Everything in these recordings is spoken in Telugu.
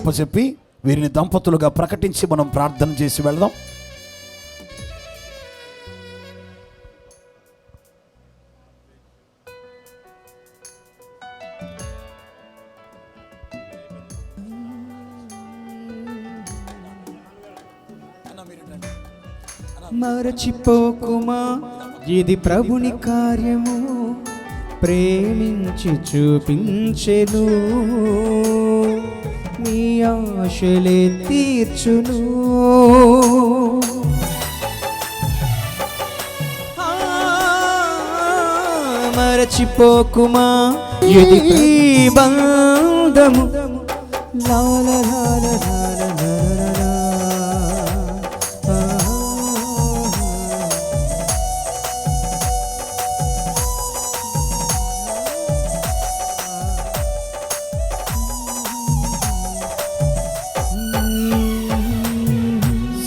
అప్పచెప్పి వీరిని దంపతులుగా ప్రకటించి మనం ప్రార్థన చేసి వెళదాం. మరచిపోకుమా ఇది ప్రభుని కార్యము, ప్రేమించి చూపించెను, నీ ఆశలే తీర్చును. మరచిపోకుమా ఇది బంధము, లాల లాల లాల లాల.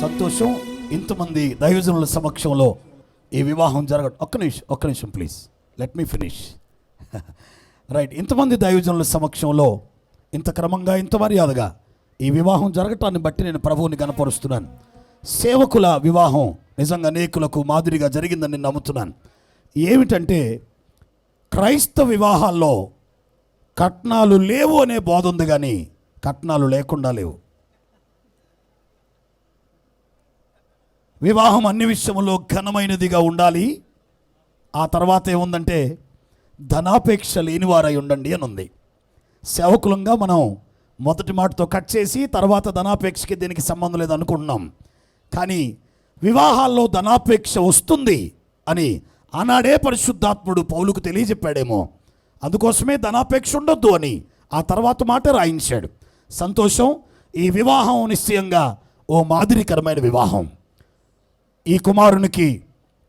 సంతోషం. ఇంతమంది దైవజనుల సమక్షంలో ఈ వివాహం జరగడం. ఒక్క నిమిషం please, let me finish. Right, ఇంతమంది దైవజనుల సమక్షంలో ఇంత క్రమంగా ఇంత మర్యాదగా ఈ వివాహం జరగటాన్ని బట్టి నేను ప్రభువుని గణపరుస్తున్నాను. సేవకుల వివాహం నిజంగా అనేకులకు మాదిరిగా జరిగిందని నేను నమ్ముతున్నాను. ఏమిటంటే క్రైస్తవ వివాహాల్లో కట్నాలు లేవు అనే బోధ ఉంది, కానీ కట్నాలు లేకుండా లేవు. వివాహం అన్ని విషయంలో ఘనమైనదిగా ఉండాలి. ఆ తర్వాత ఏముందంటే ధనాపేక్ష లేనివారై ఉండండి అని ఉంది. సేవకులంగా మనం మొదటి మాటతో కట్ చేసి తర్వాత ధనాపేక్షకి దీనికి సంబంధం లేదు అనుకుంటున్నాం. కానీ వివాహాల్లో ధనాపేక్ష వస్తుంది అని ఆనాడే పరిశుద్ధాత్ముడు పౌలుకు తెలియజెప్పాడేమో. అందుకోసమే ధనాపేక్ష ఉండొద్దు అని ఆ తర్వాత మాట రాయించాడు. సంతోషం. ఈ వివాహం నిశ్చయంగా ఓ మాదిరికరమైన వివాహం. ఈ కుమారునికి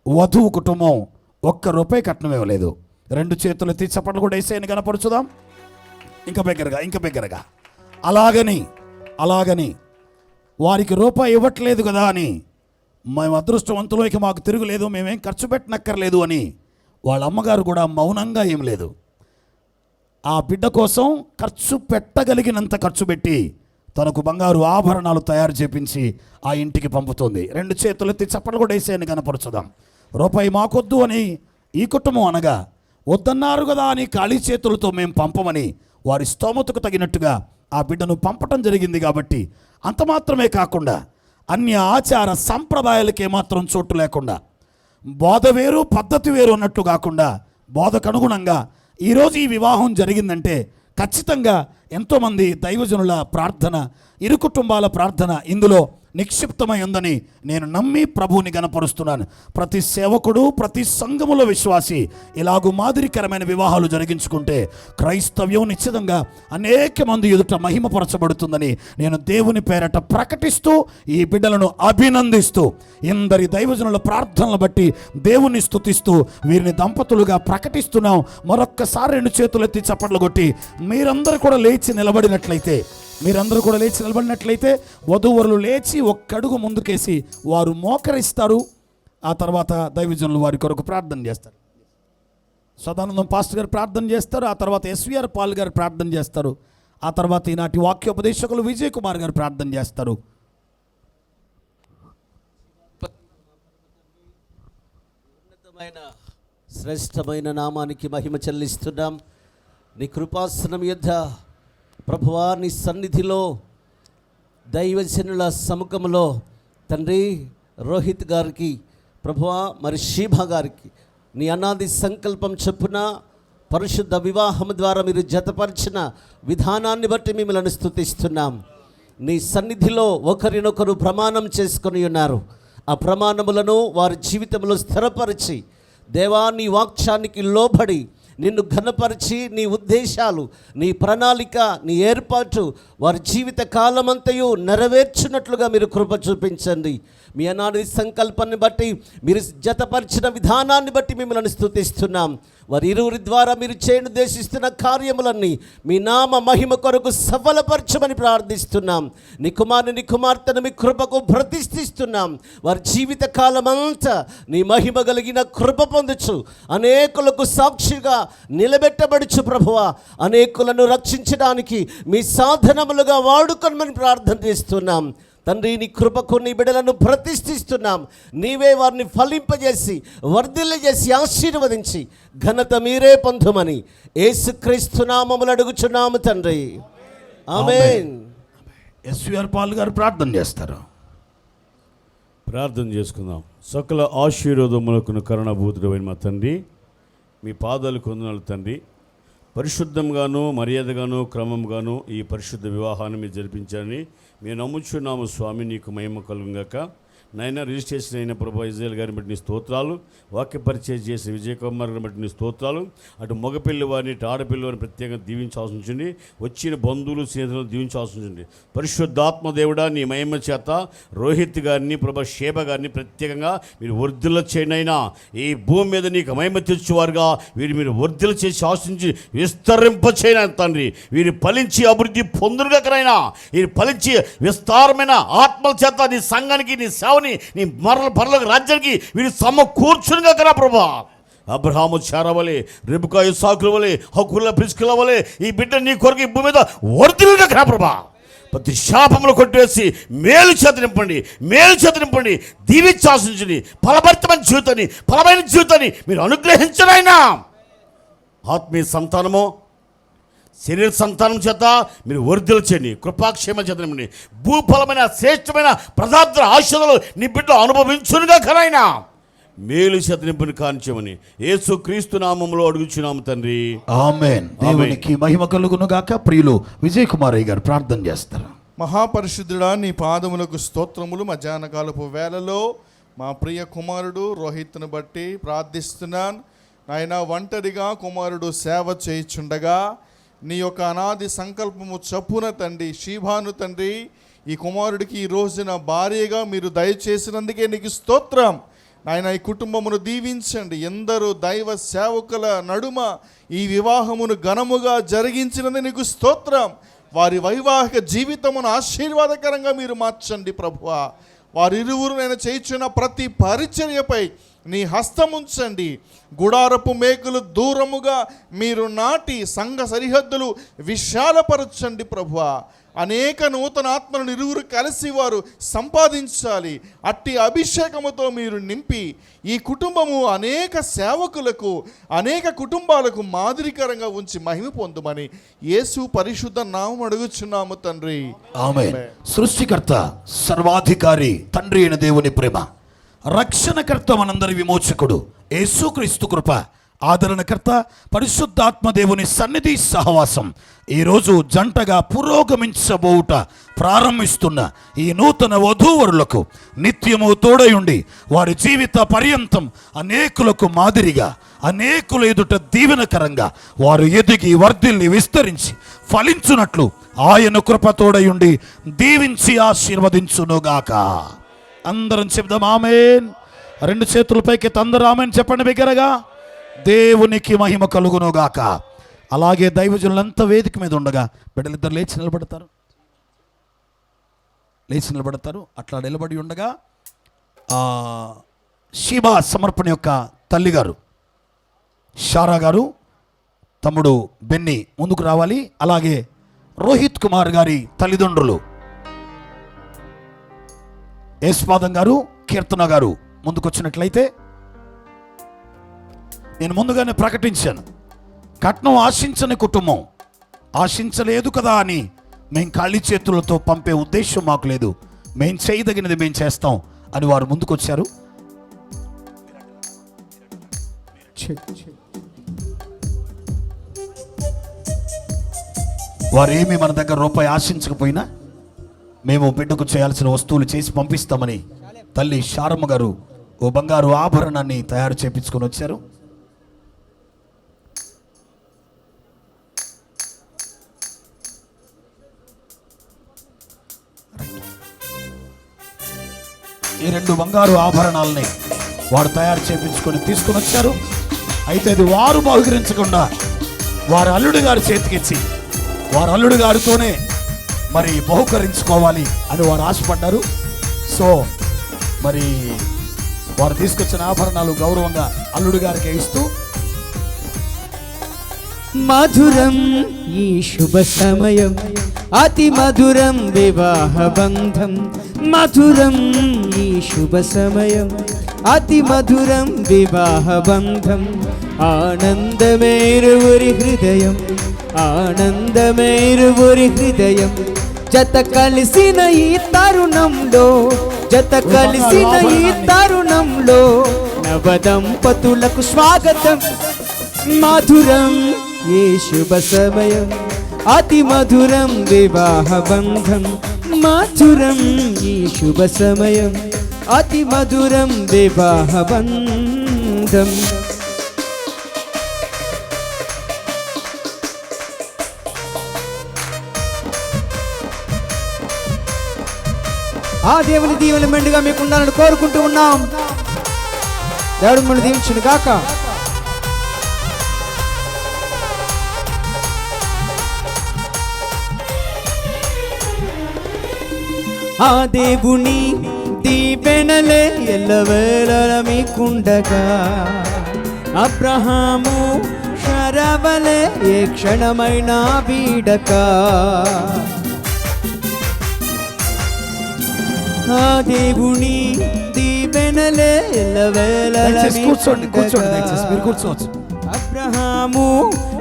వధువు కుటుంబం ₹1 కట్నం ఇవ్వలేదు. 2 చేతులు ఎత్తి చప్పట్లు కూడా వేసేయని కనపరుచుదాం. ఇంకా బిగ్గరగా. అలాగని వారికి రూపాయి ఇవ్వట్లేదు కదా అని, మేము అదృష్టవంతులు, ఇక మాకు తిరుగులేదు, మేమేం ఖర్చు పెట్టనక్కర్లేదు అని వాళ్ళ అమ్మగారు కూడా మౌనంగా ఏం లేదు. ఆ బిడ్డ కోసం ఖర్చు పెట్టగలిగినంత ఖర్చు పెట్టి తనకు బంగారు ఆభరణాలు తయారు చేపించి ఆ ఇంటికి పంపుతుంది. 2 చేతులు ఎత్తి చప్పట్లు కూడా వేసేయని కనపరుచుదాం. రూపాయి మాకొద్దు అని ఈ కుటుంబం అనగా, వద్దన్నారు కదా అని ఖాళీ చేతులతో మేము పంపమని వారి స్తోమతకు తగినట్టుగా ఆ బిడ్డను పంపటం జరిగింది. కాబట్టి అంత మాత్రమే కాకుండా అన్య ఆచార సంప్రదాయాలకు ఏమాత్రం చోటు లేకుండా, బోధ వేరు పద్ధతి వేరు అన్నట్టు కాకుండా బోధకు అనుగుణంగా ఈరోజు ఈ వివాహం జరిగిందంటే ఖచ్చితంగా ఎంతోమంది దైవజనుల ప్రార్థన, ఇరు కుటుంబాల ప్రార్థన ఇందులో నిక్షిప్తమై ఉందని నేను నమ్మి ప్రభువుని గణపరుస్తున్నాను. ప్రతి సేవకుడు, ప్రతి సంఘములో విశ్వాసి ఇలాగూ మాదిరికరమైన వివాహాలు జరిగించుకుంటే క్రైస్తవ్యం నిశ్చితంగా అనేక మంది ఎదుట మహిమపరచబడుతుందని నేను దేవుని పేరట ప్రకటిస్తూ ఈ బిడ్డలను అభినందిస్తూ ఇందరి దైవజనుల ప్రార్థనలు బట్టి దేవుని స్తుతిస్తూ వీరిని దంపతులుగా ప్రకటిస్తున్నాం. మరొక్కసారి 2 చేతులు ఎత్తి చప్పట్లు కొట్టి మీరందరూ కూడా లేచి నిలబడినట్లయితే వధూవరులు లేచి ఒక్కడుగు ముందుకేసి వారు మోకరిస్తారు. ఆ తర్వాత దైవజనులు వారి కొరకు ప్రార్థన చేస్తారు. సదానందం పాస్టర్ గారు ప్రార్థన చేస్తారు. ఆ తర్వాత SVR పాల్ గారు ప్రార్థన చేస్తారు. ఆ తర్వాత ఈనాటి వాక్యోపదేశకులు విజయ్ కుమార్ గారు ప్రార్థన చేస్తారు. శ్రేష్టమైన నామానికి మహిమ చెల్లిస్తున్నాం. నీ కృపాసనం యొద్ద ప్రభువా, నీ సన్నిధిలో దైవజనుల సముఖంలో తండ్రి రోహిత్ గారికి, ప్రభువా మరి షీభా గారికి నీ అనాది సంకల్పం చొప్పున పరిశుద్ధ వివాహం ద్వారా మీరు జతపరిచిన విధానాన్ని బట్టి మిమ్మల్ని స్తుతిస్తున్నాం. నీ సన్నిధిలో ఒకరినొకరు ప్రమాణం చేసుకొని ఉన్నారు. ఆ ప్రమాణములను వారి జీవితంలో స్థిరపరిచి దేవా నీ వాక్యానికి లోబడి నిన్ను ఘనపరిచి నీ ఉద్దేశాలు, నీ ప్రణాళిక, నీ ఏర్పాటు వారి జీవిత కాలమంతయు నెరవేర్చినట్లుగా మీరు కృప చూపించండి. మీ అనాది సంకల్పాన్ని బట్టి మీరు జతపరిచిన విధానాన్ని బట్టి మిమ్మల్ని స్తుతిస్తున్నాం. వారి ఇరువురి ద్వారా మీరు చేయను ఉద్దేశిస్తున్న కార్యములన్నీ మీ నామ మహిమ కొరకు సఫలపరచమని ప్రార్థిస్తున్నాం. నీ కుమారుని నీ కుమార్తెను మీ కృపకు ప్రతిష్ఠిస్తున్నాం. వారి జీవిత కాలమంతా నీ మహిమ కలిగిన కృప పొందొచ్చు, అనేకులకు సాక్షిగా నిలబెట్టబడుచు ప్రభువా. అనేకులను రక్షించడానికి మీ సాధనములుగా వాడుకొనమని ప్రార్థన చేస్తున్నాం. తండ్రి, నీ కృపకు నీ బిడ్డలను ప్రతిష్ఠిస్తున్నాం. నీవే వారిని ఫలింపజేసి వర్ధిల్లజేసి ఆశీర్వదించి ఘనత మీరే పొందుమని యేసుక్రీస్తు నామములో అడుగుచున్నాము తండ్రి, ఆమేన్. ఎస్విఆర్ పాల్ గారు ప్రార్థన చేస్తారు. ప్రార్థన చేసుకుందాం. సకల ఆశీర్వాదములకు కరుణాభూతుడైన మా తండ్రి, మీ పాదాలు కొందనాలు తండ్రి. పరిశుద్ధంగాను మర్యాదగాను క్రమంగాను ఈ పరిశుద్ధ వివాహాన్ని మీరు జరిపించారని మేము నమ్ముచున్నాము స్వామి. నీకు మహిమ కలుగుగాక. నాయన, రిజిస్ట్రేషన్ అయిన ప్రభు ఇజ్రాయేల్ గారిని బట్టి నీ స్తోత్రాలు. వాక్య పరిచయం చేసి విజయ్ కుమార్ గారిని బట్టి నీ స్తోత్రాలు. అటు మగపిల్లి వారిని ఇటు ఆడపిల్లి వారిని ప్రత్యేకంగా దీవించాల్సి ఉంటుంది. వచ్చిన బంధువులు స్నేహితులను దీవించాల్సి ఉంటుంది. పరిశుద్ధాత్మ దేవుడా, నీ మహిమ చేత రోహిత్ గారిని ప్రభు షేబ గారిని ప్రత్యేకంగా మీరు వర్ధిల్ల చేయనైనా ఈ భూమి మీద నీకు మహిమ తెచ్చేవారుగా వీరు మీరు వర్ధిల్ల చేసి ఆశించి విస్తరింప చేయన తండ్రి. వీరు ఫలించి అభివృద్ధి పొందురుగాకరైనా వీరు ఫలించి విస్తారమైన ఆత్మల చేత నీ సంఘానికి నీ సేవ నీ మరల పరలోక రాజ్యానికి వీరు సమకూర్చునుగా కదా ప్రభా. అబ్రహాము చారవలే, రెబెకా ఇస్సాకుల వలె, హక్కుల ప్రిస్కిల వలె ఈ బిడ్డ నీ కొరకు ఈ భూమి మీద వర్ధిల్లుగా కదా ప్రభా. ప్రతి శాపములు కొట్టివేసి మేలు చేత నింపండి, మేలు చేత నింపండి. దీవించాల్సింది ఫలభరితమైన జీవితాన్ని, ఫలమైన జీవితాన్ని మీరు అనుగ్రహించనైనా. ఆత్మీయ సంతానము, శరీర సంతానం చేత మీరు వర్ధిల్ల చేయండి. కృపాక్షేమ చేత నింపండి. భూఫలమైన శ్రేష్టమైన పదార్థ ఆశలు నీ బిడ్డలు అనుభవించునుగా కరైనా మేలు చేత నింపుని కాంచమని యేసుక్రీస్తు నామములో అడుగుచున్నాము తండ్రి, ఆమేన్. దేవునికి మహిమ కలుగును గాక. ప్రియులు విజయ్ కుమార్ గారు ప్రార్థన చేస్తారు. మహాపరిశుద్ధుడా, నీ పాదములకు స్తోత్రములు. మధ్యాహ్న కాలపు వేళలో మా ప్రియ కుమారుడు రోహిత్ను బట్టి ప్రార్థిస్తున్నాను. ఆయన ఒంటరిగా కుమారుడు సేవ చేయుచుండగా నీ యొక్క అనాది సంకల్పము చప్పున తండ్రి షీబాను తండ్రి ఈ కుమారుడికి ఈ రోజున భార్యగా మీరు దయచేసినందుకే నీకు స్తోత్రం. నాయన, ఈ కుటుంబమును దీవించండి. ఎందరో దైవ సేవకుల నడుమ ఈ వివాహమును ఘనముగా జరిగించినందుకు నీకు స్తోత్రం. వారి వైవాహిక జీవితమును ఆశీర్వాదకరంగా మీరు మార్చండి ప్రభువా. వారిరువురు నేను చేయుచున్న ప్రతి పరిచర్యపై నీ హస్తముంచండి. గుడారపు మేకులు దూరముగా మీరు నాటి సంఘ సరిహద్దులు విశాలపరచండి ప్రభువా. అనేక నూతన ఆత్మలను ఇరువురు కలిసి వారు సంపాదించాలి. అట్టి అభిషేకముతో మీరు నింపి ఈ కుటుంబము అనేక సేవకులకు, అనేక కుటుంబాలకు మాదిరికరంగా ఉంచి మహిమ పొందుమని యేసు పరిశుద్ధ నామం అడుగుచున్నాము తండ్రి, ఆమేన్. సృష్టికర్త, సర్వాధికారి తండ్రి అయిన దేవుని ప్రేమ, రక్షణకర్త, మనందరి విమోచకుడు యేసుక్రీస్తు కృప, ఆదరణకర్త పరిశుద్ధాత్మ దేవుని సన్నిధి సహవాసం ఈరోజు జంటగా పురోగమించబోవుట ప్రారంభిస్తున్న ఈ నూతన వధూవరులకు నిత్యము తోడయుండి వారి జీవిత పర్యంతం అనేకులకు మాదిరిగా, అనేకుల ఎదుట దీవెనకరంగా వారు ఎదిగి వర్ధిల్లి విస్తరించి ఫలించున్నట్లు ఆయన కృప తోడయుండి దీవించి ఆశీర్వదించునుగాక. అందరం చెప్దాం ఆమేన్. రెండు చేతులపైకి అందరూ ఆమేన్ చెప్పండి బిగ్గరగా. దేవునికి మహిమ కలుగునుగాక. అలాగే దైవజనులంతా వేదిక మీద ఉండగా బిడ్డలిద్దరు లేచి నిలబడతారు. అట్లా నిలబడి ఉండగా షీబా సమర్పణ యొక్క తల్లిగారు షారా గారు, తమ్ముడు బెన్నీ ముందుకు రావాలి. అలాగే రోహిత్ కుమార్ గారి తల్లిదండ్రులు యేస్పాదం గారు, కీర్తన గారు ముందుకొచ్చినట్లయితే. నేను ముందుగానే ప్రకటించాను, కట్నం ఆశించని కుటుంబం, ఆశించలేదు కదా అని మేము ఖాళీ చేతులతో పంపే ఉద్దేశం మాకు లేదు. మేము చేయదగినది మేము చేస్తాం అని వారు ముందుకొచ్చారు. వారేమి మన దగ్గర రూపాయి ఆశించకపోయినా మేము బిడ్డకు చేయాల్సిన వస్తువులు చేసి పంపిస్తామని తల్లి శారమ్మ గారు ఓ బంగారు ఆభరణాన్ని తయారు చేయించుకొని వచ్చారు. ఈ రెండు బంగారు ఆభరణాలని వారు తయారు చేయించుకొని తీసుకొని వచ్చారు. అయితే అది వారు బహుకరించకుండా వారి అల్లుడి గారి చేతికిచ్చి వారి అల్లుడి గారితోనే మరి బహుకరించుకోవాలి అని వారు ఆశపడ్డారు. సో మరి వారు తీసుకొచ్చిన ఆభరణాలు గౌరవంగా అల్లుడి గారికి ఇస్తూ, మధురం ఈ శుభ సమయం, అతి మధురం వివాహ బంధం. మధురం ఈ శుభ సమయం, అతి మధురం వివాహ బంధం. ఆనందమేరువురి హృదయం, ఆనందమేరువురి హృదయం. జత కలిసిన ఈ తరుణంలో, జత కలిసిన ఈ తరుణంలో నవదంపతులకు స్వాగతం. మధురం ఈ శుభ సమయం, అతి మధురం వివాహ బంధం. మధురం ఈ శుభ సమయం, అతి మధురం వివాహ బంధం. ఆ దేవుని దీవెన మెండుగా మీకు ఉండాలని కోరుకుంటూ ఉన్నాం. దేవుడు మిమ్మల్ని దీవించును గాక. ఆ దేవుని దీవెనలే ఎల్లవేళల మీకుండగా, అబ్రహాము శరవలే ఏ క్షణమైనా వీడక. ఆ దేవుని దీవెనలే ఎల్లవేళల కూర్చోండి కూర్చోండి, దయచేసి మీరు మీకుండగా, కూర్చోవచ్చు. అబ్రహాము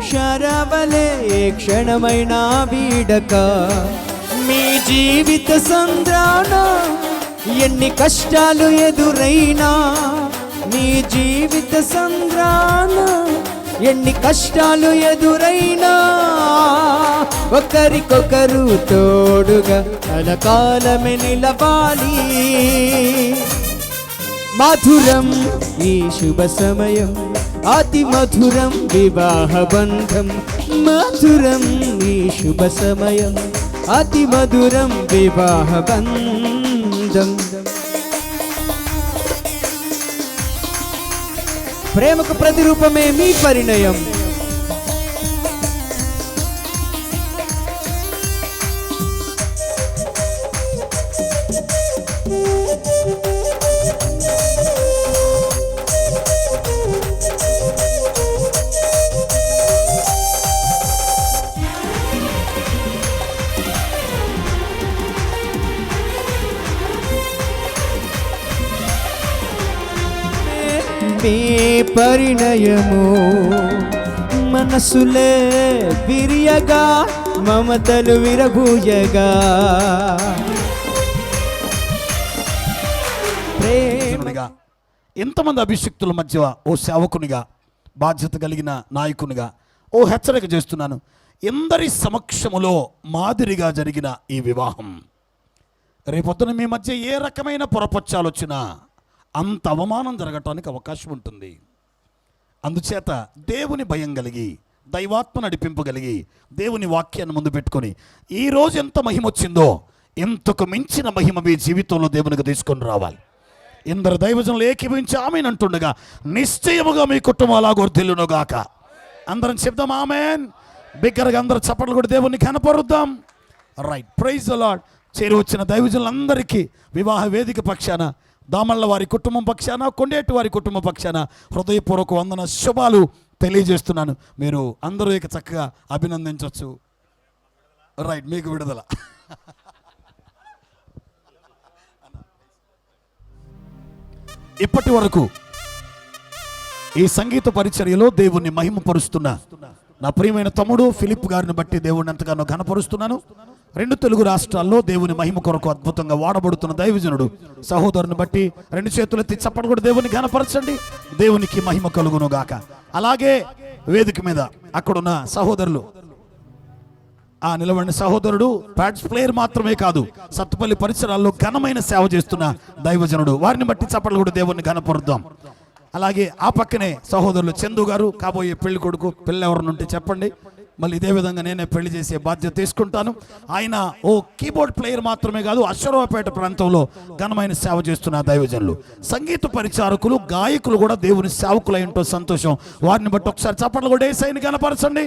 శరవలే ఏ క్షణమైనా వీడక. మీ జీవిత సంద్రాన ఎన్ని కష్టాలు ఎదురైనా, మీ జీవిత సంద్రాన ఎన్ని కష్టాలు ఎదురైనా, ఒకరికొకరు తోడుగా కలకాలమే నిలవాలి. మధురం ఈ శుభ సమయం, అతి మధురం వివాహ బంధం. మధురం ఈ శుభ సమయం, అతి మధురం వివాహ బంధం. ప్రేమకు ప్రతిరూపమే మీ పరిణయం. మీ పరిణయము మనసులే విరియగా, మమతలు విరబూయగా. దేవునిగా ఎంతమంది అభిషిక్తుల మధ్య ఓ సేవకునిగా, బాధ్యత కలిగిన నాయకునిగా ఓ హెచ్చరిక చేస్తున్నాను. ఎందరి సమక్షములో మాదిరిగా జరిగిన ఈ వివాహం రేపొద్దున మీ మధ్య ఏ రకమైన పొరపచ్చాలు వచ్చినా అంత అవమానం జరగటానికి అవకాశం ఉంటుంది. అందుచేత దేవుని భయం కలిగి, దైవాత్మ నడిపింపు కలిగి, దేవుని వాక్యాన్ని ముందు పెట్టుకొని ఈరోజు ఎంత మహిమ వచ్చిందో ఎంతకు మించిన మహిమ మీ జీవితంలో దేవునికి తీసుకొని రావాలి. ఎందరు దైవజనులు ఏకీభవించి ఆమెన్ అంటుండగా నిశ్చయముగా మీ కుటుంబం అలా గొర్రెలునుగాక. అందరం చెప్దాం ఆమెన్. బిగ్గరగా అందరూ చప్పట్లు కూడా దేవుని కనపరుద్దాం. Right, praise the lord. చేరి వచ్చిన దైవజనులందరికీ వివాహ వేదిక పక్షాన, దామళ్ళ వారి కుటుంబం పక్షాన, కొండేటి వారి కుటుంబ పక్షాన హృదయపూర్వక వందన శుభాలు తెలియజేస్తున్నాను. మీరు అందరూ ఇక చక్కగా అభినందించవచ్చు. రైట్, మీకు విడుదల. ఇప్పటి వరకు ఈ సంగీత పరిచర్యలో దేవుణ్ణి మహిమపరుస్తున్న నా ప్రియమైన తమ్ముడు ఫిలిప్ గారిని బట్టి దేవుణ్ణి ఎంతగానో ఘనపరుస్తున్నాను. 2 తెలుగు రాష్ట్రాల్లో దేవుని మహిమ కొరకు అద్భుతంగా వాడబడుతున్న దైవజనుడు సహోదరుని బట్టి 2 చేతులెత్తి చప్పట్లు కూడా దేవుని ఘనపరచండి. దేవునికి మహిమ కలుగును గాక. అలాగే వేదిక మీద అక్కడున్న సహోదరులు, ఆ నిలబడిన సహోదరుడు ప్యాడ్స్ ప్లేయర్ మాత్రమే కాదు, సత్తుపల్లి పరిసరాల్లో ఘనమైన సేవ చేస్తున్న దైవజనుడు, వారిని బట్టి చప్పట్లు కూడా దేవుని ఘనపరుద్దాం. అలాగే ఆ పక్కనే సహోదరులు చందు గారు, కాబోయే పెళ్లి కొడుకు, పిల్ల ఎవరినుంటే చెప్పండి, మళ్ళీ ఇదే విధంగా నేనే పెళ్లి చేసే బాధ్యత తీసుకుంటాను. ఆయన ఓ కీబోర్డ్ ప్లేయర్ మాత్రమే కాదు, అశ్వరావుపేట ప్రాంతంలో ఘనమైన సేవ చేస్తున్న దైవజనులు, సంగీత పరిచారకులు, గాయకులు కూడా దేవుని సేవకులు ఏంటో సంతోషం. వారిని బట్టి ఒకసారి చప్పట్లు కూడా ఏసైని కనపరచండి.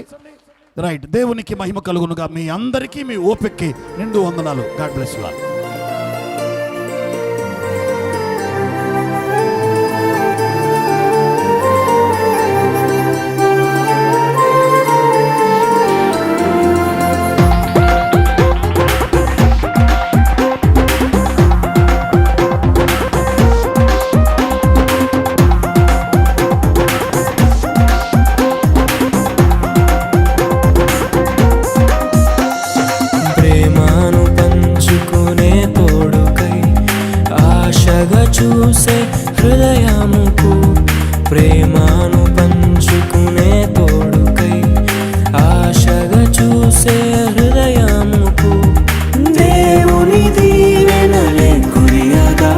రైట్, దేవునికి మహిమ కలుగునుగా. మీ అందరికీ మీ ఓపికకి నిండు వందనాలు. God bless you all. ప్రేమను పంచుకునే తోడుకై ఆశగా చూసే హృదయముకు, ప్రేమను పంచుకునే తోడుకై ఆశగా చూసే హృదయముకు, దేవుని దీవెనలే కురియగా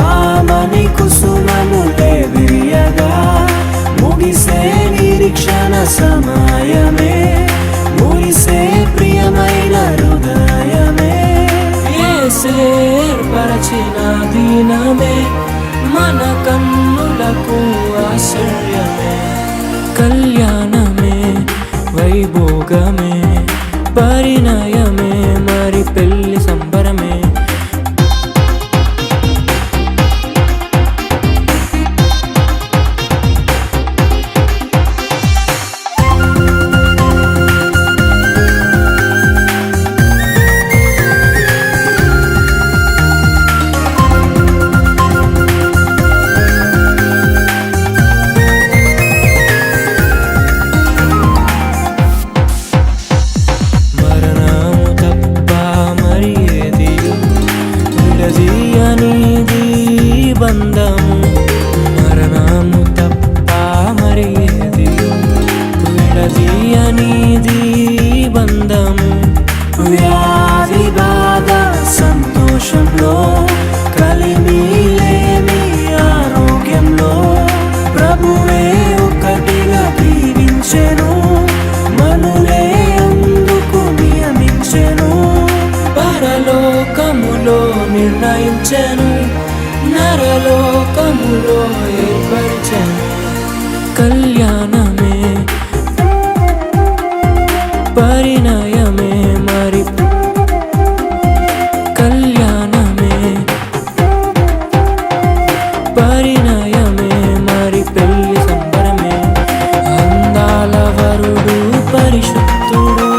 ఆమని కుసుమములే విరియగా, ముగిసే నిరీక్షణ సమయమే, మురిసే ప్రియమైన హృదయమే, ఏర్పరచిన దీనమే మన కన్నులకు ఆశ్చర్యమే, కళ్యాణమే వైభోగమే పరిణయమే మరి పెళ్లి సంబరమే. మరణము తప్ప మరి ఏదియు విడదీయనిది బంధము, మరణము తప్ప మరి ఏదియు విడదీయనిది బంధము, వ్యాధి బాధ సంతోషంలో కలిమిలేని ఆరోగ్యంలో ప్రభువే ఒకటిగా దీవించెను, మనులే అందుకు నియమించెను, పరలోకములో నిర్ణయించెను, నరలోకములో ఏర్పరిచెను, కళ్యాణమే పరిణయమే మరి కళ్యాణమే పరిణయమే మరి పెళ్లి సంబరమే, అందాల వరుడు పరిశుద్ధుడు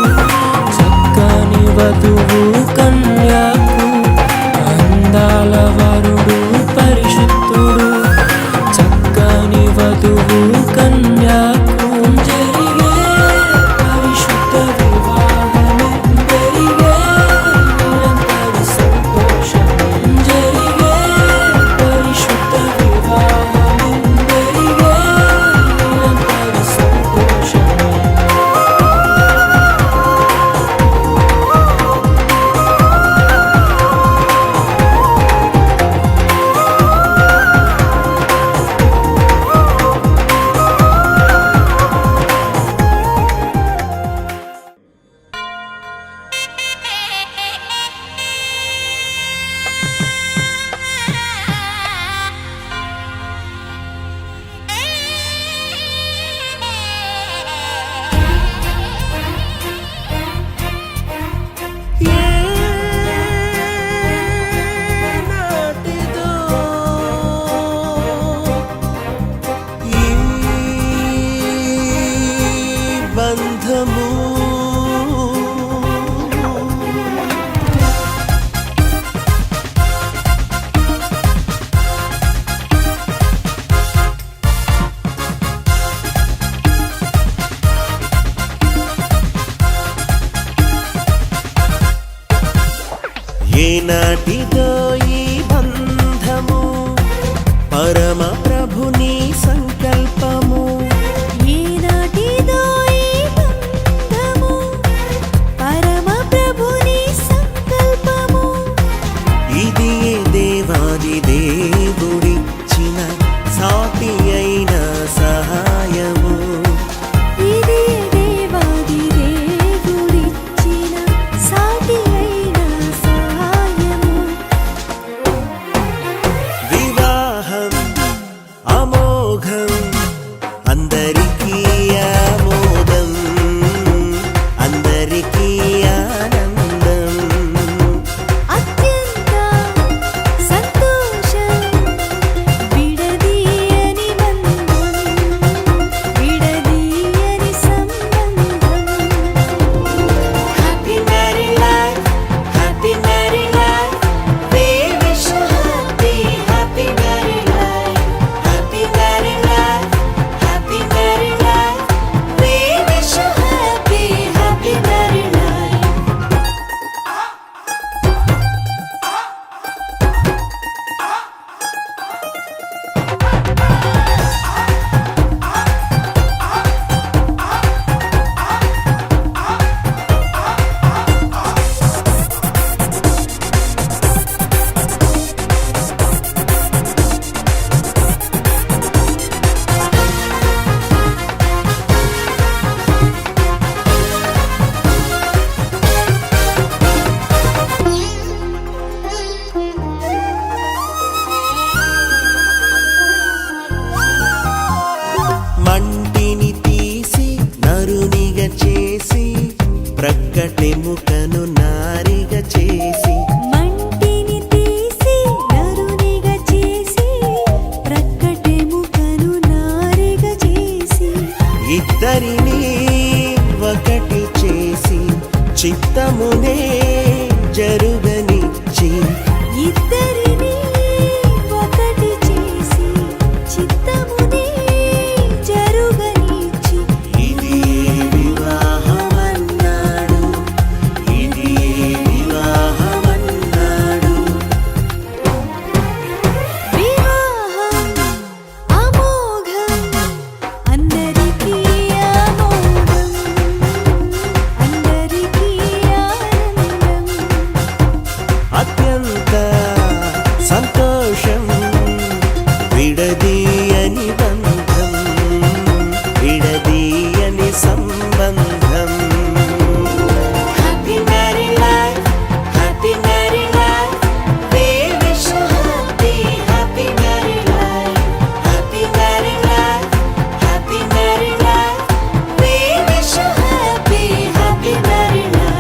చక్కని వధువు కన్యకు, అందాల వరుడు పరిశుద్ధుడు చక్కని వధువు కన్యకు, జరిగే పరిశుద్ధ వివాహమే, జరిగే నిరంతర సంతోషమే, జరిగే పరిశుద్ధ వివాహమే, జరిగే నిరంతర సంతోషమే. బంధము ఏనాటిదో ఈ బంధము పరమ ప్రభుని సంకల్పము, ఈనాటిదో ఈ బంధము పరమ ప్రభుని సంకల్పము, ఇది దేవాది దేవుడిచ్చిన సాటి అయిన సహాయము, ఇది దేవాది సంతోషం విడదీయని బంధం, విడదీయని సంబంధం. Happy marry life, happy marry life, we wish you happy marry life, happy marry life, happy marry life, we wish you happy marry life.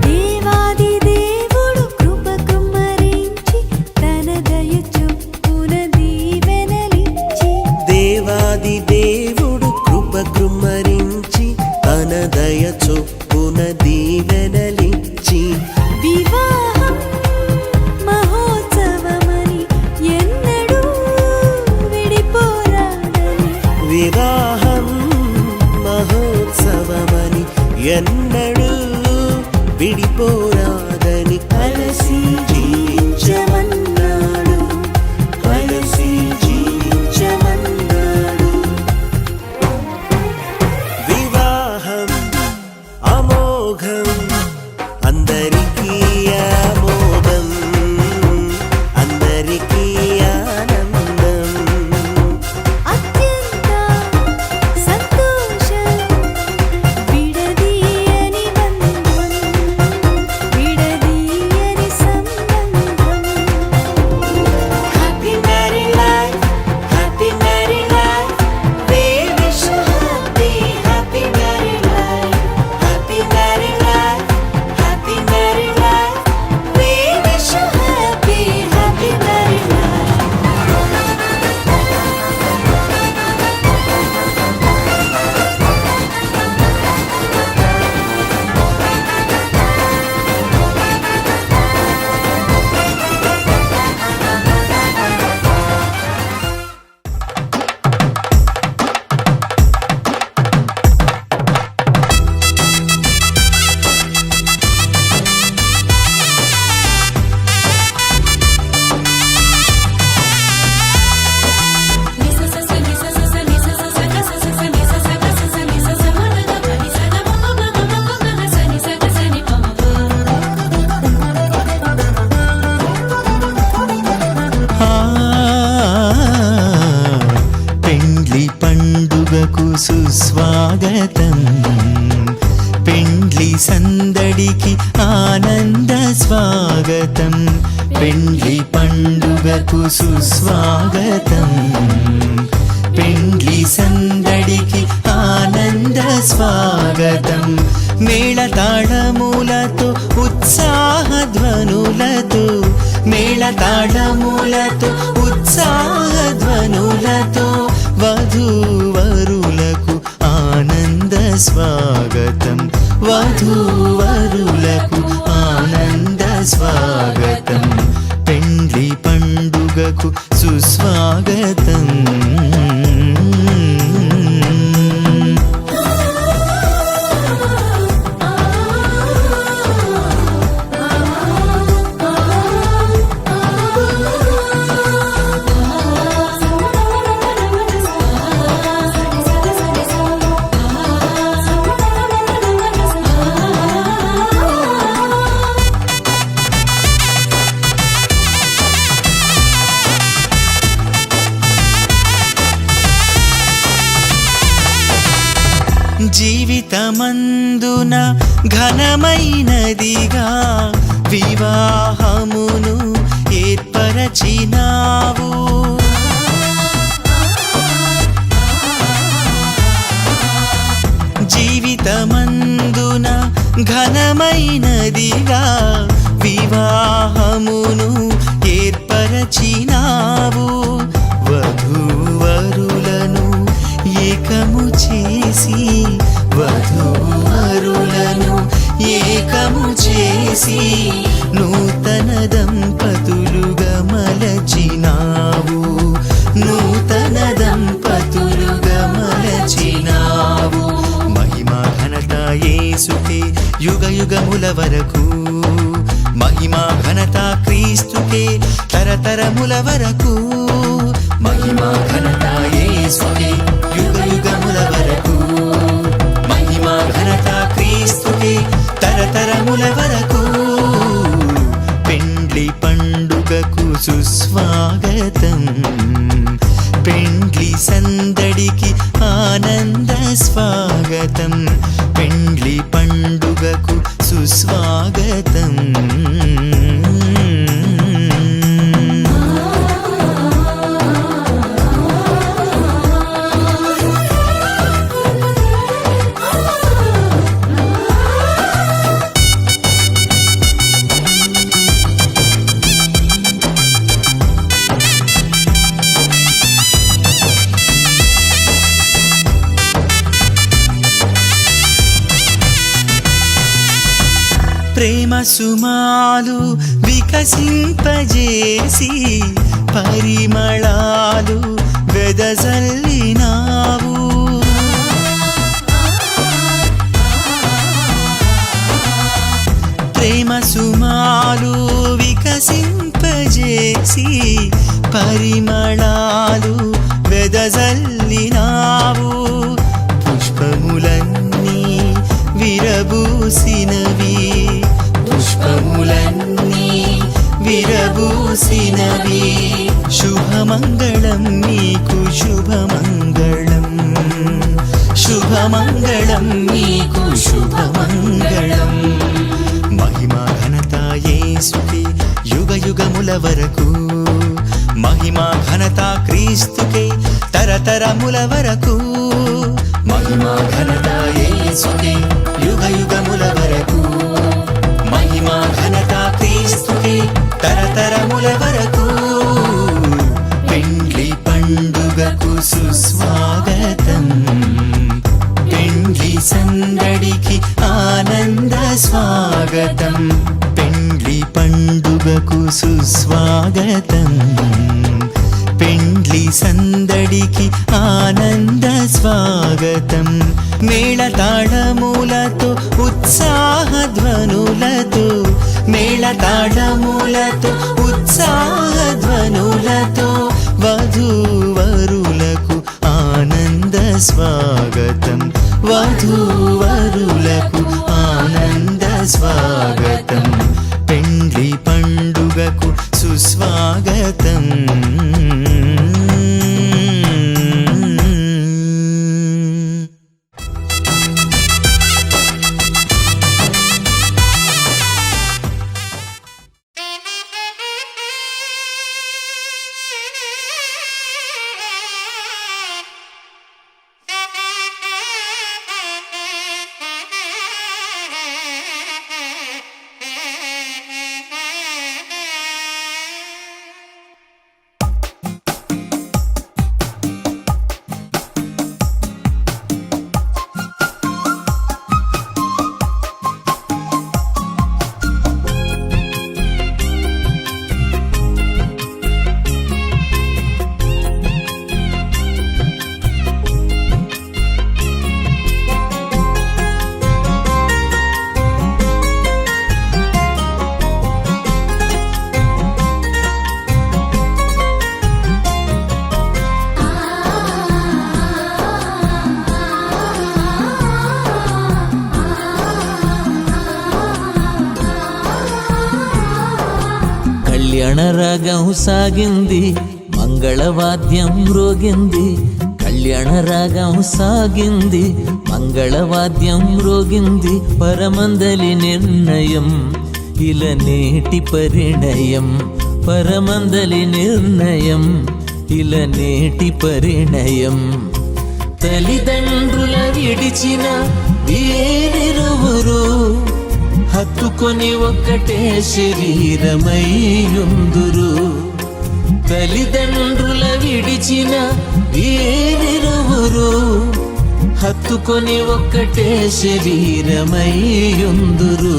దేవాది దేవుడు కృప కుమ్మరించి తన దయ చొప్పున దీవెనలిచ్చి, దేవాది దేవుడు కృప కృమ్మరించి తన దయ చొప్పున దీవెనలిచ్చి, వివాహం మహోత్సవమని ఎన్నడూ విడిపోరాడని, వివాహం మహోత్సవమని ఎన్నడూ విడిపోరాదని కలిసి జీవించమన్నాడు, కలిసి జీవించమన్నాడు. వివాహం అమోఘం, అందరికీ ఆమోదం, అందరికీ ఆనందం. అత్యంత సంతోషం విడదీయని బంధం, విడదీయని సంబంధం. Happy marry life, happy marry life, we wish you happy marry life, happy marry life, happy marry life, we wish you happy marry life. పెండ్లి పండుగకు సుస్వాగతం, పెండ్లి సందడికి ఆనంద స్వాగతం, పెండ్లి పండుగకు సుస్వాగతం, పెండ్లి సందడికి ఆనంద స్వాగతం. మేళతాళములతో ఉత్సాహధ్వనులతో, మేళతాళములతో ఉత్సాహధ్వనులతో వధూవరులకు ఆనంద స్వాగతం, వధూవరులకు ఆనంద స్వాగతం, పెండ్లి పండుగకు సుస్వాగతం. జీవితమందున ఘనమైనదిగా వివాహమును ఏర్పరచినావు, జీవితమందున ఘనమైనదిగా వివాహమును ఏర్పరచినావు. వధూవరులను ఏకము చేసి నూతన దంపతులుగా మలచినావు. మహిమా ఘనత యేసుకే యుగ యుగముల వరకు. మహిమా ఘనత క్రీస్తుకే తరతరముల వరకు. మహిమా ఘనత యేసుకే యుగ యుగముల వరకు. మహిమా ఘనత క్రీస్తుకే తరతరముల వరకు. పెండ్లి పండుగకు సుస్వాగతం. పెండ్లి సందడికి ఆనంద స్వాగతం. పెండ్లి పండుగకు సుస్వాగతం. ప్రేమ సుమాలు వికసింపజేసి పరిమళాలు వెదజల్లినావు. ప్రేమ సుమాలు వికసింపజేసి పరిమళాలు వెదజల్లినావు. పుష్పములన్నీ విరబూసినవి. శుభమంగళం నీకు శుభమంగళం. శుభమంగళం నీకు శుభమంగళం. మహిమా ఘనత యేసుకే యుగ యుగముల వరకు. మహిమా ఘనత క్రీస్తుకే తరతరముల వరకు. మహిమా ఘనత యేసుకే యుగ యుగముల వరకు. మహిమా ఘనత క్రీస్తుకే తరతరముల వరకు. పెండ్లి పండుగకు సుస్వాగతం. పెండ్లి సందడికి ఆనంద స్వాగతం. పెండ్లి పండుగకు సుస్వాగతం. పెండ్లి సందడికి ఆనంద స్వాగతం. మేళతాళములతో ఉత్సాహధ్వనులతో. మేళతాళములతో ఉత్సాహధ్వనులతో వధూవరులకు ఆనంద స్వాగతం. వధూవరులకు ఆనంద స్వాగతం. పెండ్లి పండుగకు సుస్వాగతం. కళ్యాణరాగం సాగింది, మంగళవాద్యం మ్రోగింది. కళ్యాణరాగం సాగింది, మంగళవాద్యం మ్రోగింది. పరమందలి నిర్ణయం ఇలా నేటి పరిణయం. పరమందలి నిర్ణయం ఇలా నేటి పరిణయం. తల్లిదండ్రుల విడిచిన వీరిరువురు హత్తుకొని ఒక్కటే శరీరమయ్యుందురు. తల్లిదండ్రుల విడిచిన వీరిరువురు హత్తుకొని ఒక్కటే శరీరమయ్యుందురు.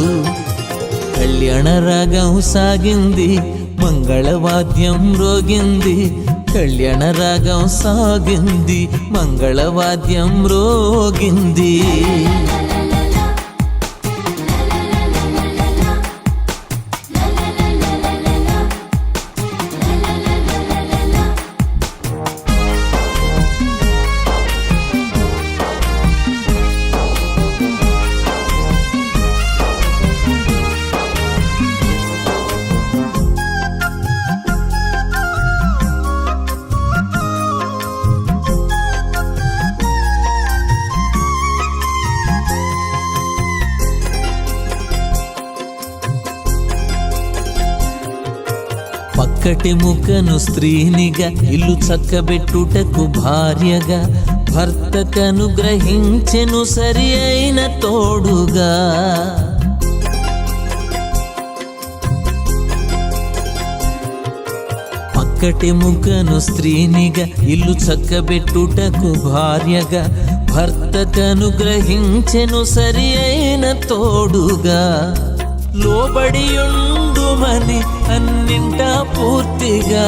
కళ్యాణ రాగం సాగింది, మంగళవాద్యం మ్రోగింది. కళ్యాణ రాగం సాగింది, మంగళవాద్యం మ్రోగింది. పక్కటి ముఖను స్త్రీనిగా, ఇల్లు చక్కబెట్టుటకు భార్యగా, భర్తకనుగ్రహించెను సరి అయిన తోడుగా. పక్కటి ముఖను స్త్రీనిగా, ఇల్లు చక్కబెట్టుటకు భార్యగా, భర్తకనుగ్రహించెను సరి అయిన తోడుగా. లోబడియుండుమని అన్నింటా పూర్తిగా,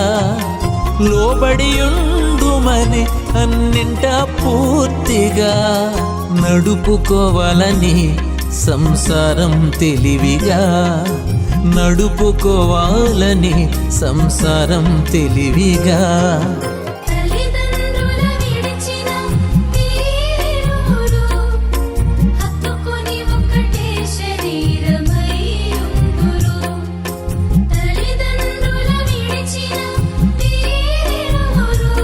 లోబడియుండుమని అన్నింటా పూర్తిగా. నడుపుకోవాలని సంసారం తెలివిగా, నడుపుకోవాలని సంసారం తెలివిగా. తల్లిదండ్రుల విడిచిన వీరిరువురు హత్తుకొని ఒక్కటే శరీరమయ్యుందురు. తల్లిదండ్రుల విడిచిన వీరిరువురు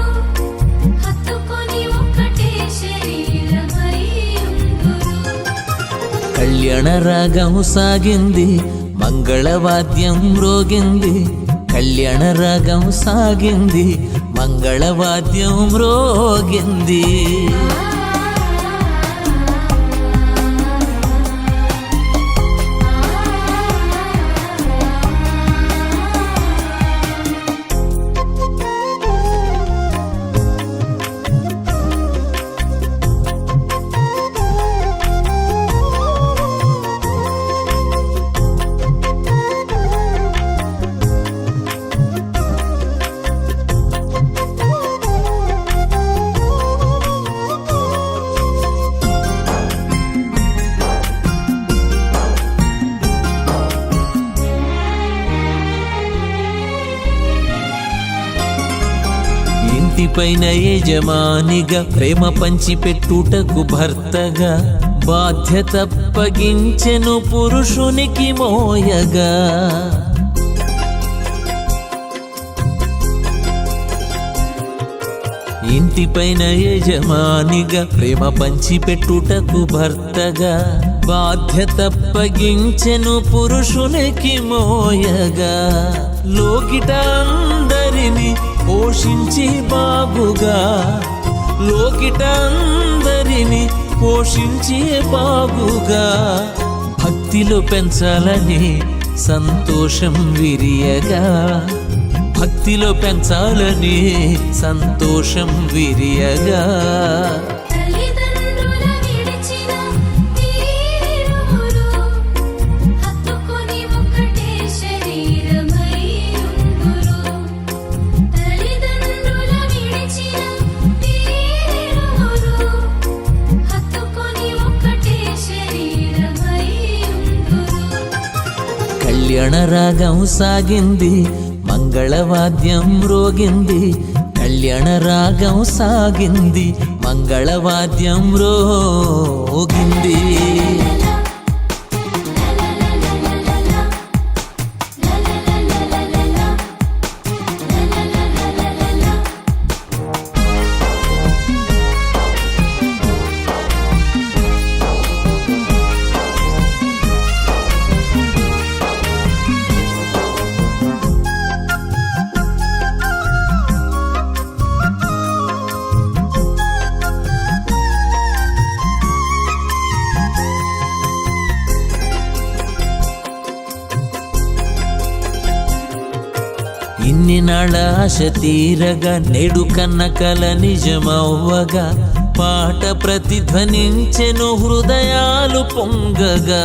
హత్తుకొని ఒక్కటే శరీరమయ్యుందురు. కళ్యాణ రాగం సాగింది, మంగళవాద్యం మ్రోగింది. కళ్యాణ రాగం సాగింది, మంగళవాద్యం మ్రోగింది. ఇంటిపైన యజమానిగా, ప్రేమ పంచిపెట్టుటకు భర్తగా, బాధ్యత అప్పగించెను పురుషునికి మోయగా. ఇంటిపైన యజమానిగా, ప్రేమ పంచిపెట్టుటకు భర్తగా, బాధ్యత అప్పగించెను పురుషునికి మోయగా. లోకిట అందరిని పోషించి బాగుగా, లోకిట అందరిని పోషించి బాగుగా. భక్తిలో పెంచాలని సంతోషం విరియగా, భక్తిలో పెంచాలని సంతోషం విరియగా. తల్లిదండ్రుల విడిచిన వీరిరువురు హత్తుకొని ఒక్కటే శరీరమయ్యుందురు. తల్లిదండ్రుల విడిచిన వీరిరువురు హత్తుకొని ఒక్కటే శరీరమయ్యుందురు. కళ్యాణ రాగం సాగింది, మంగళవాద్యం మ్రోగింది. కళ్యాణ రాగం సాగింది, మంగళవాద్యం మ్రోగింది. నాళ్ళ ఆశ తీరగా నేడు కన్న కల నిజమవ్వగా పాట ప్రతిధ్వనించెను హృదయాలు పొంగగా.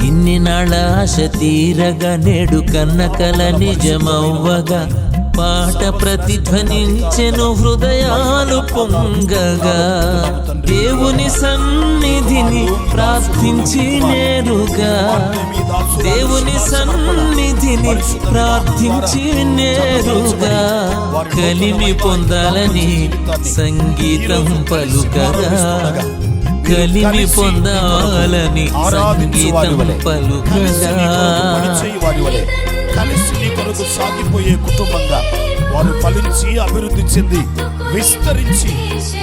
ఇన్ని నాళ్ళ ఆశ తీరగా నేడు కన్న కల నిజమవ్వగా పాట ప్రతిధ్వనించెను హృదయాలు పొంగగా. దేవుని సన్నిధిని ప్రార్థించి నేరుగా, దేవుని సన్నిధిని ప్రార్థించి నేరుగా కలిమి పొందాలని సంగీతం పలుకగా, కలిమి పొందాలని సంగీతం పలుకగా. కలిసి నీ కొరకు సాగిపోయే కుటుంబంగా వారు ఫలించి అభివృద్ధి చెంది విస్తరించి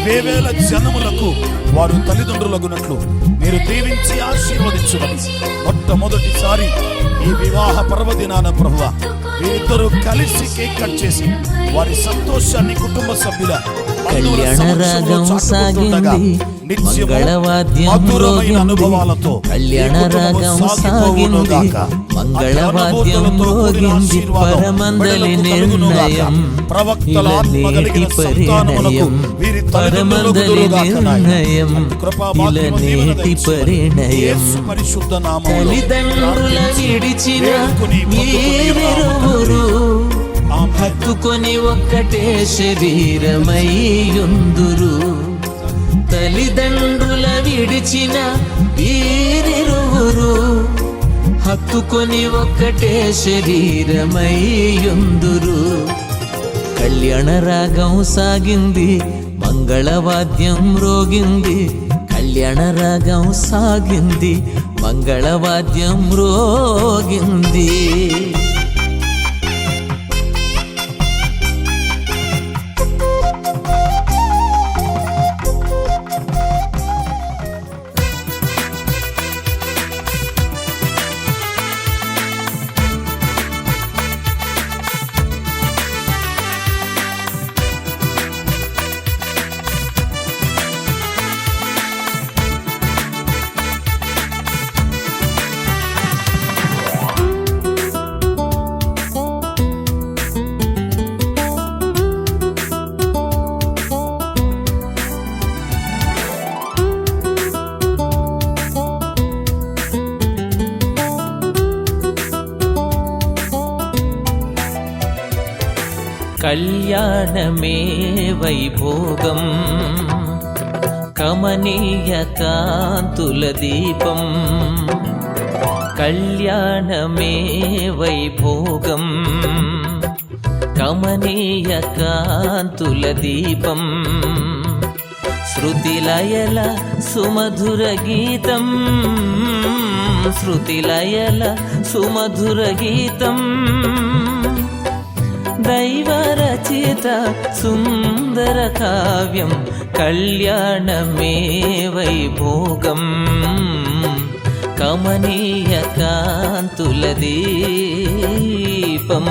వేవేల జనములకు వారు తల్లిదండ్రులగునట్లు మీరు దీవించి ఆశీర్వదించుమని మొట్టమొదటిసారి ఈ వివాహ పర్వదినాన ప్రభువా వీరిద్దరూ కలిసి కేక్ కట్ చేసి వారి సంతోషాన్ని కుటుంబ సభ్యుల కళ్యాణ రాగం సాగింది, మంగళవాద్యం రోగింది. కళ్యాణ రాగం సాగింది, మంగళవాద్యం రోగింది. పరమందలి నిర్ణయం ఇలా నేటి పరిణయం, పరమందలి నిర్ణయం ఇలా నేటి పరిణయం. తల్లిదండ్రుల విడిచిన వీరిరువురు హత్తుకొని ఒక్కటే శరీరమయ్యుందురు. తల్లిదండ్రుల విడిచిన వీరిరువురు హత్తుకొని ఒక్కటే శరీరమయ్యుందురు. కళ్యాణ రాగం సాగింది, మంగళవాద్యం రోగింది. కళ్యాణ రాగం సాగింది, మంగళవాద్యం రోగింది. కళ్యాణమే వైభోగం, కమనీయ కాంతుల దీపం. కళ్యాణమే వైభోగం, కమనీయ కాంతుల దీపం. శృతిలయల సుమధుర గీతం, శృతిలయల సుమధుర గీతం. దైవరచిత సుందర కావ్యం, కళ్యాణమే వైభోగం, కమనీయ కాంతుల దీపం.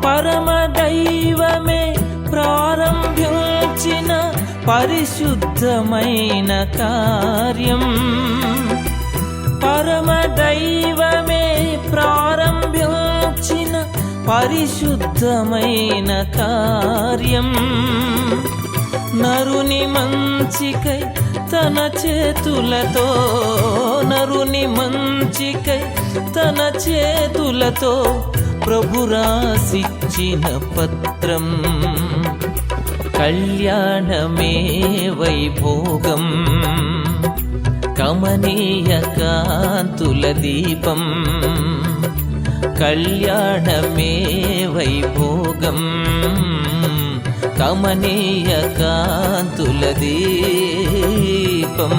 పరమదైవమే ప్రారంభించిన పరిశుద్ధమైన కార్యం, పరమదైవమే ప్రారంభించిన పరిశుద్ధమైన కార్యం. నరుని మంచికై తన చేతులతో, నరుని మంచికై తన చేతులతో ప్రభు రాసిచ్చిన పత్రం. కళ్యాణమే వైభోగం, కమనీయ కాంతుల దీపం. కళ్యాణమే వైభోగం, కమనీయ కాంతుల దీపం.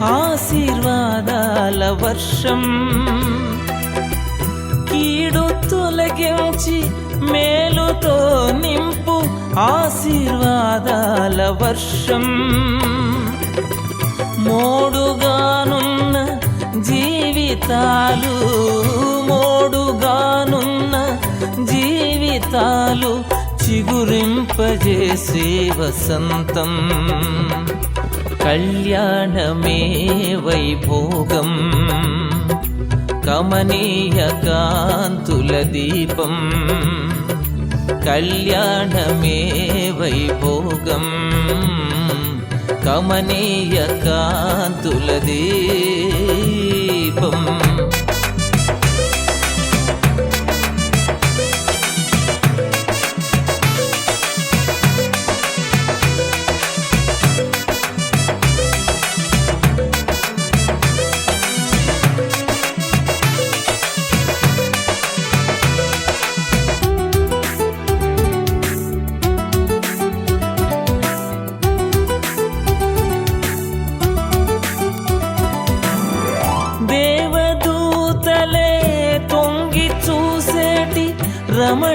ఆశీర్వాదాల వర్షం కీడు తొలగించి మేలుతో నింపు ఆశీర్వాదాల వర్షం మోడుగానున్న జీవితాలు మోడుగానున్న జీవితాలు చిగురింపజేసే వసంతం కళ్యాణమే వైభోగం కమనీయ కాంతుల దీపం కళ్యాణమే వైభోగం కమనీయ కాంతుల దీపం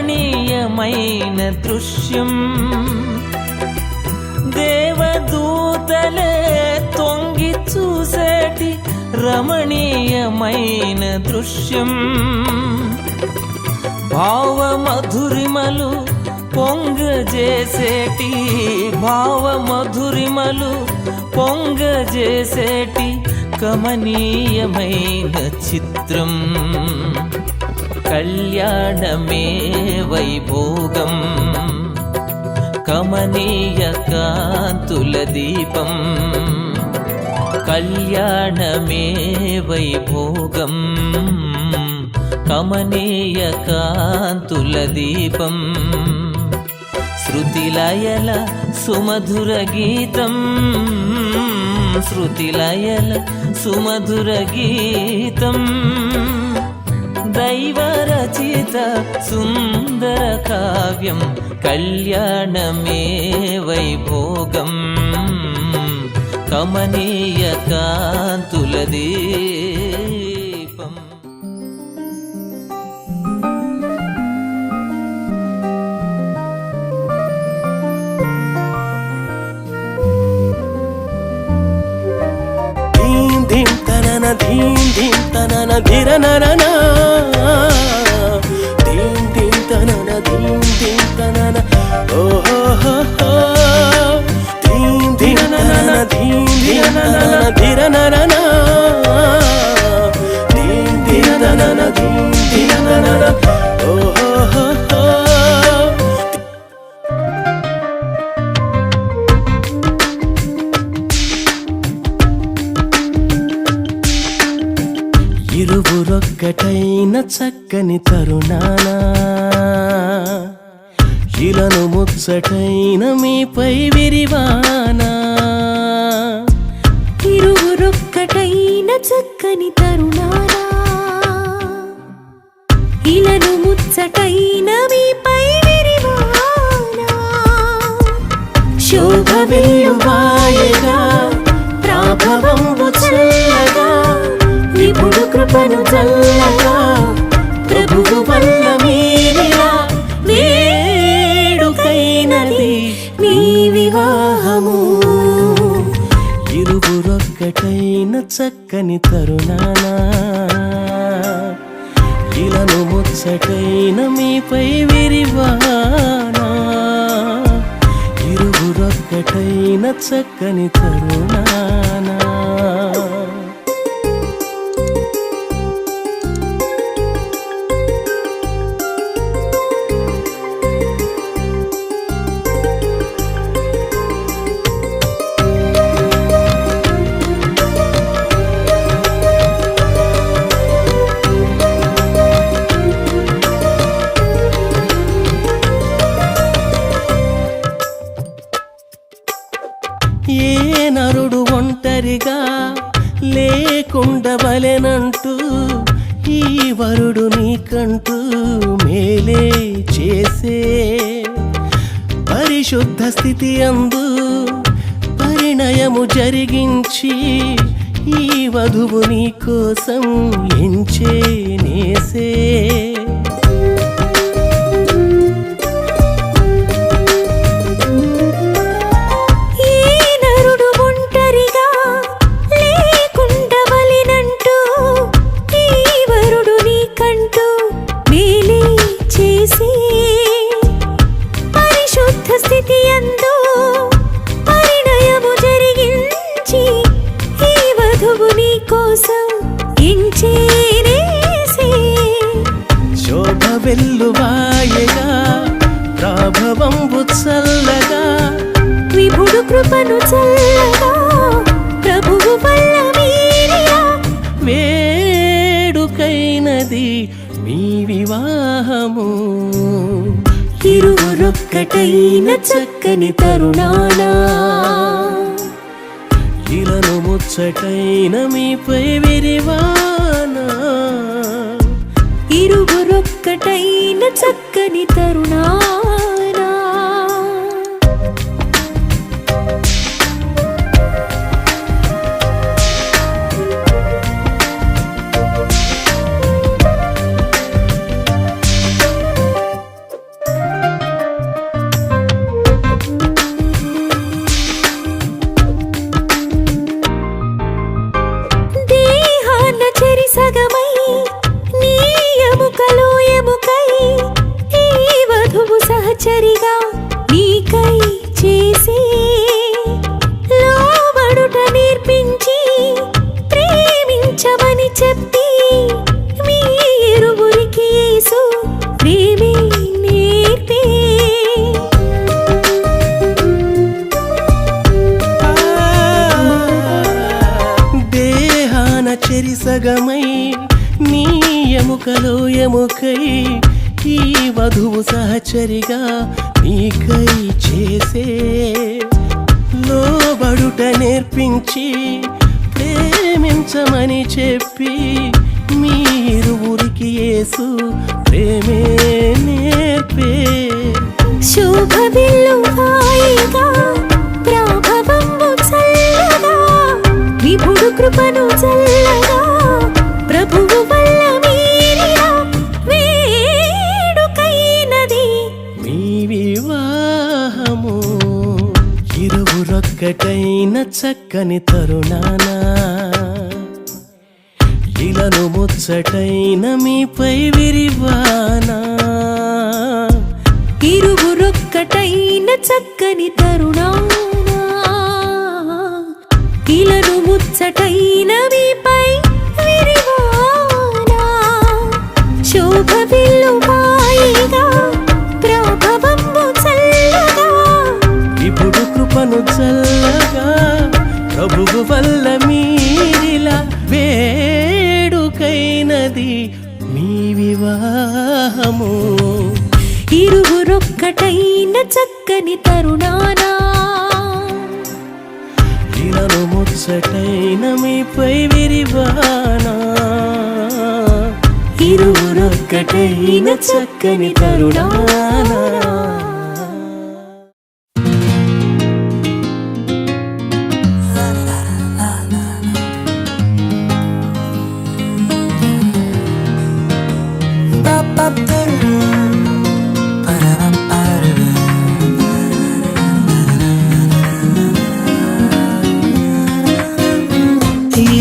రమణీయమైన దృశ్యం దేవదూతలే తొంగి చూసేటి రమణీయమైన దృశ్యం భావమధురిమలు పొంగజేసేటి భావమధురిమలు పొంగజేసేటి కమనీయమైన చిత్రం కళ్యాణమే వైభోగం కమనీయ కాంతుల దీపం కళ్యాణమే వైభోగం కమనీయ కాంతుల దీపం శృతిలయల సుమధుర గీతం శృతిలయల సుమధుర గీతం దైవరచిత సుందర కావ్యం కళ్యాణమే వైభోగం కమనీయ కాంతుల దీపం ధీం తనన ధీం ధీం తనన ధిరనరన ధీం ధీం తనన ధీం ధీం తనన ఓహో హో హో ధీం ధీం తనన ధీం ధీం తనన ధిరనరన ధీం ధీం తనన ధీం ధీం తనన ఓహో హో హో ఇరువురొక్కటైన చక్కని తరుణాన ఇలను ముచ్చటైన మీపై విరివానా ఇరువురొక్కటైన చక్కని తరుణానా ఇలను ముచ్చటైన మీపై విరివానా శోభ వెల్లువాయగా ప్రాభవంబు చల్లగా విపుడు కృపను చల్లగా ప్రభువు వల్ల మీరిలా వేడుకైనది మీ వివాహము ఇరువురొక్కటైన చక్కని తరుణానా ఇలను ముచ్చటైన మీపై విరివానా ఇరువురొక్కటైన చక్కని తరుణానా ఏ నరుడు ఒంటరిగా లేకుండవలెనంటూ ఈ వరుడు నీకంటూ మేలే చేసే పరిశుద్ధ స్థితి అందు పరిణయము జరిగించి ఈ వధువు నీ కోసం ఎంచేనేసే. శోభ వెల్లువాయగా ప్రాభవంబు చల్లగా విభుడు కృపను చల్లగా ప్రభువు వల్ల మీరియా. వేడుకైనది మీ వివాహము ఇరువురొక్కటైన చక్కని తరుణానా ఇలను ముచ్చటైన మీపై విరివానా. ఇరువురొక్కటైన చక్కని తరుణానా సగమై నీ ఎముకలో ఎముకై ఈ వధువు సహచరిగా నీకై చేసి లోబడుట నేర్పించి ప్రేమించమని చెప్పి మీ ఇరువురికి యేసు ప్రేమే నేర్పి. దేహాన చెరిసగమై నీ ఎముకలో ఎముకై ఈ వధువు సహచరిగా నీకై చేసే లోబడుట నేర్పించి ప్రేమించమని చెప్పి మీరువురికి యేసు ప్రేమే నేర్పే. శోభ వెల్లువాయగా ప్రాభవంబు చల్లగా విభుడు కృపను చల్లగా ప్రభువు వల్ల మీరియా. వేడుకైనది మీ వివాహము ఇరువురొక్కటైన చక్కని తరుణానా ఇలను ముచ్చటైన మీపై విరివానా. ఇరువురొక్కటైన చక్కని తరుణానా ఇలను ముచ్చటైన మీపై విరివానా. శోభ వెల్లువాయగా ప్రాభవంబు చల్లగా ఇప్పుడు కృపను చల్లగా ప్రభువు వల్ల మీరిలా. వేడుకైనది మీ వివాహము ఇరువురొక్కటైన చక్కని తరుణానా ఇలను ముచ్చటైన మీపై విరివానా. ఇరువురొక్కటైన చక్కని తరుణానా.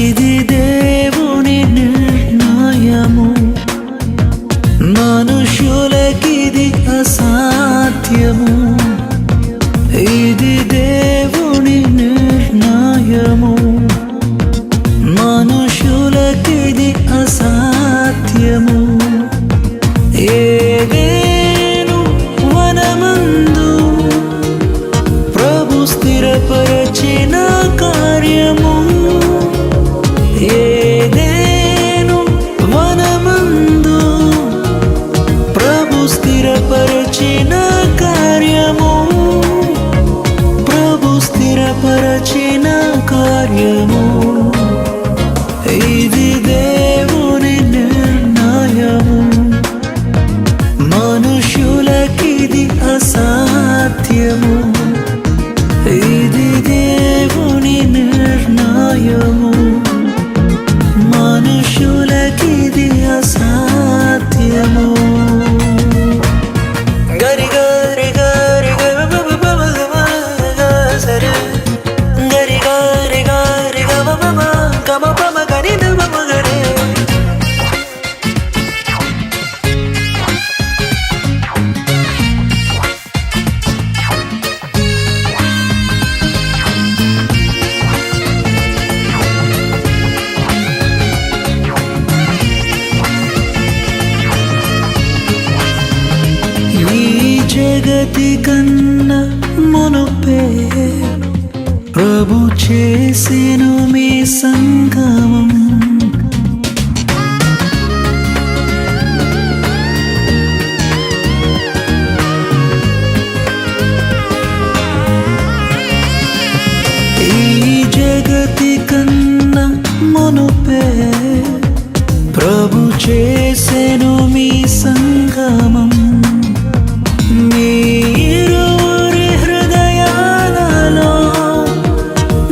ఇది దేవుని నిర్ణయము, మనుషులకిది అసాధ్యము. ఇది దేవుని నిర్ణయము, మనుషులకిది అసాధ్యము. ఏదేను వనమందు ప్రభు స్థిరపరచిన కార్యము. ఏదేను వనమందు ప్రభు స్థిరపరచిన కార్యము. ప్రభు స్థిరపరచిన కార్యము. ఇది దేవుని నిర్ణయము, మనుషులకిది అసాధ్యము. ఇది దేవుని నిర్ణయము. చేసెను మీ సంగమం. ఈ జగతి కన్నా మునుపే ప్రభు చేసెను మీ సంగమం. మీరురి హృదయాలలో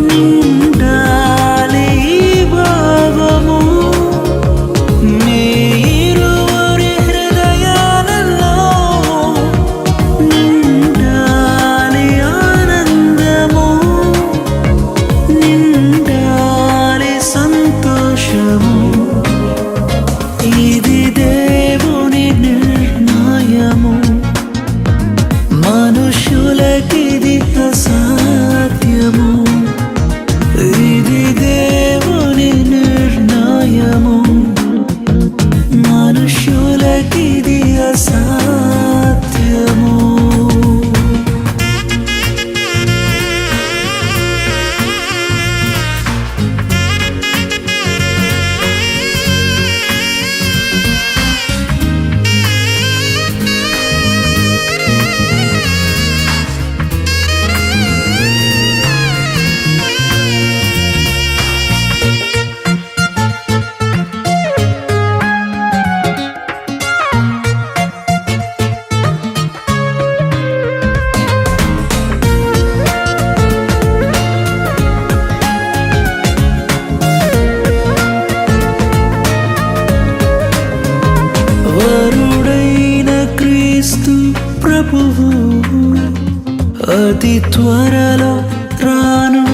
నిండాలి భావము. మీరురి హృదయాలలో నిండాలి ఆనందము, నిండాలి సంతోషము. ఇది దేవుని నిర్ణయము, మనుషులకిది అసాధ్యము. ఇది దేవుని నిర్ణయము, మనుషులకిది అసాధ్యము. వరుడైన క్రీస్తు ప్రభువు అతి త్వరలో రాను